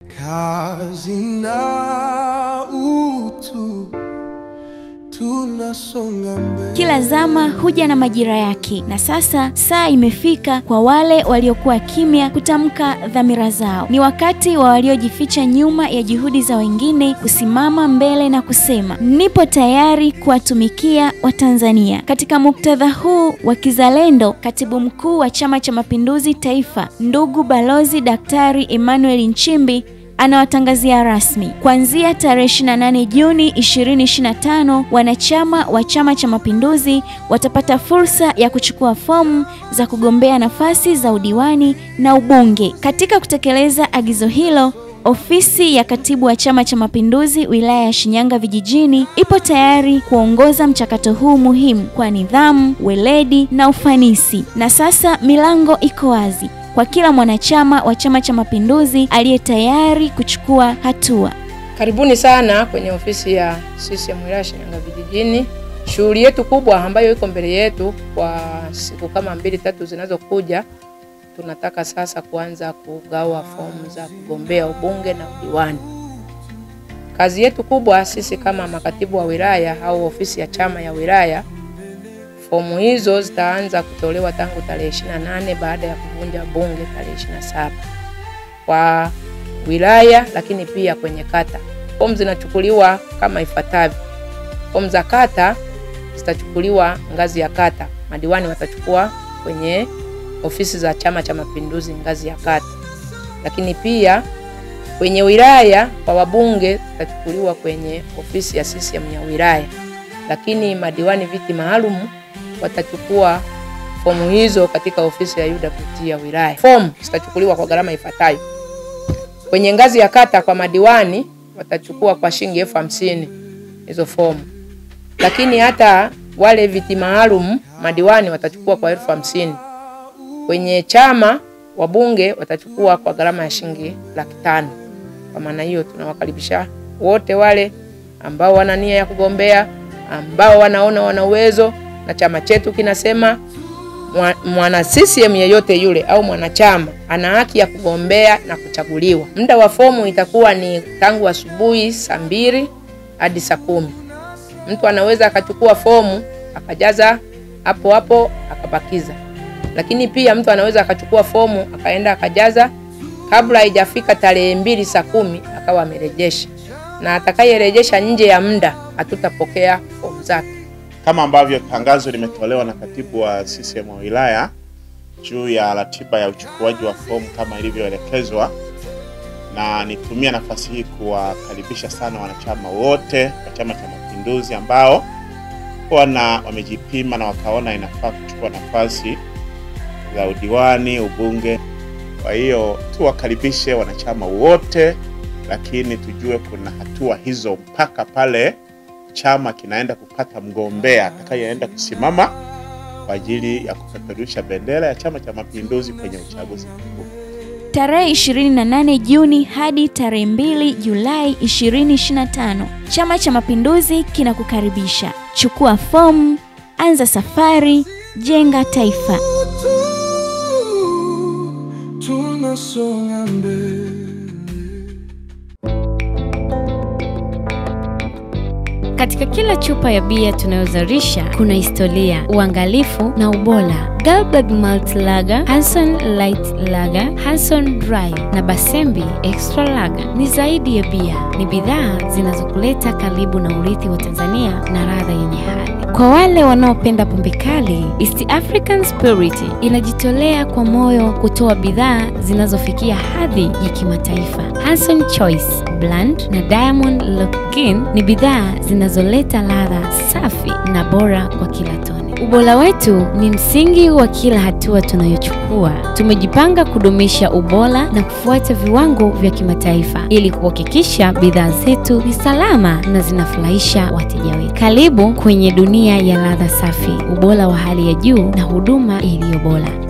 Kazi na utu tunasonga mbele. Kila zama huja na majira yake, na sasa saa imefika kwa wale waliokuwa kimya kutamka dhamira zao. Ni wakati wa waliojificha nyuma ya juhudi za wengine kusimama mbele na kusema, nipo tayari kuwatumikia Watanzania. Katika muktadha huu wa kizalendo, Katibu Mkuu wa Chama cha Mapinduzi Taifa, ndugu Balozi Daktari Emmanuel Nchimbi anawatangazia rasmi kuanzia tarehe 28 Juni 2025 wanachama wa Chama cha Mapinduzi watapata fursa ya kuchukua fomu za kugombea nafasi za udiwani na ubunge. Katika kutekeleza agizo hilo, ofisi ya Katibu wa Chama cha Mapinduzi wilaya ya Shinyanga vijijini ipo tayari kuongoza mchakato huu muhimu kwa nidhamu, weledi na ufanisi. Na sasa milango iko wazi kwa kila mwanachama wa Chama cha Mapinduzi aliye tayari kuchukua hatua. Karibuni sana kwenye ofisi ya CCM wilaya Shinyanga vijijini. Shughuli yetu kubwa ambayo iko mbele yetu kwa siku kama 2-3 zinazokuja, tunataka sasa kuanza kugawa fomu za kugombea ubunge na udiwani. Kazi yetu kubwa sisi kama makatibu wa wilaya au ofisi ya chama ya wilaya, fomu hizo zitaanza kutolewa tangu tarehe 28 baada ya kuvunja bunge tarehe 27 kwa wilaya, lakini pia kwenye kata. Fomu zinachukuliwa kama ifuatavyo. Fomu za kata zitachukuliwa ngazi ya kata. Madiwani watachukua kwenye ofisi za Chama cha Mapinduzi ngazi ya kata. Lakini pia kwenye wilaya kwa wabunge zitachukuliwa kwenye ofisi ya CCM ya wilaya. Lakini madiwani viti maalum watachukua fomu hizo katika ofisi ya UWT ya wilaya. Fomu zitachukuliwa kwa gharama ifuatayo. Kwenye ngazi ya kata kwa madiwani watachukua kwa shilingi 50,000 hizo fomu. Lakini hata wale viti maalum madiwani watachukua kwa 50,000. Kwenye chama wabunge watachukua kwa gharama ya shilingi 500,000. Kwa maana hiyo tunawakaribisha wote wale ambao wana nia ya kugombea, ambao wanaona wana uwezo, na chama chetu kinasema mwana CCM yeyote yule au mwanachama ana haki ya kugombea na kuchaguliwa. Muda wa fomu itakuwa ni tangu asubuhi saa 2 hadi saa 10. Mtu anaweza akachukua fomu akajaza hapo hapo akabakiza. Lakini pia mtu anaweza akachukua fomu akaenda akajaza kabla haijafika tarehe 2 saa 10 akawa amerejesha. Na atakayerejesha nje ya muda hatutapokea fomu zake. Kama ambavyo tangazo limetolewa na katibu wa CCM wa wilaya juu ya ratiba ya uchukuaji wa fomu kama ilivyoelekezwa, na nitumia nafasi hii kuwakaribisha sana wanachama wote wa Chama cha Mapinduzi ambao wamejipima na wakaona inafaa kuchukua nafasi za udiwani, ubunge. Kwa hiyo tuwakaribishe wanachama wote, lakini tujue kuna hatua hizo mpaka pale chama kinaenda kupata mgombea atakayeenda kusimama kwa ajili ya kupeperusha bendera ya Chama cha Mapinduzi kwenye uchaguzi mkuu. Tarehe 28 Juni hadi tarehe 2 Julai 2025, Chama cha Mapinduzi kinakukaribisha. Chukua fomu, anza safari, jenga taifa. Tunasonga mbele. Katika kila chupa ya bia tunayozalisha kuna historia, uangalifu na ubora. Gulberg Malt Lager, Hanson Light Lager, Hanson Dry na Basembi Extra Lager ni zaidi ya bia. Ni bidhaa zinazokuleta karibu na urithi wa Tanzania na ladha yenye hadhi. Kwa wale wanaopenda pombe kali, East African Spirit inajitolea kwa moyo kutoa bidhaa zinazofikia hadhi ya kimataifa. Hanson Choice Blend na Diamond Lock-In ni bidhaa zinazoleta ladha safi na bora kwa kila tone. Ubora wetu ni msingi wa kila hatua tunayochukua. Tumejipanga kudumisha ubora na kufuata viwango vya kimataifa ili kuhakikisha bidhaa zetu ni salama na zinafurahisha wateja wetu. Karibu kwenye dunia ya ladha safi, ubora wa hali ya juu na huduma iliyo bora.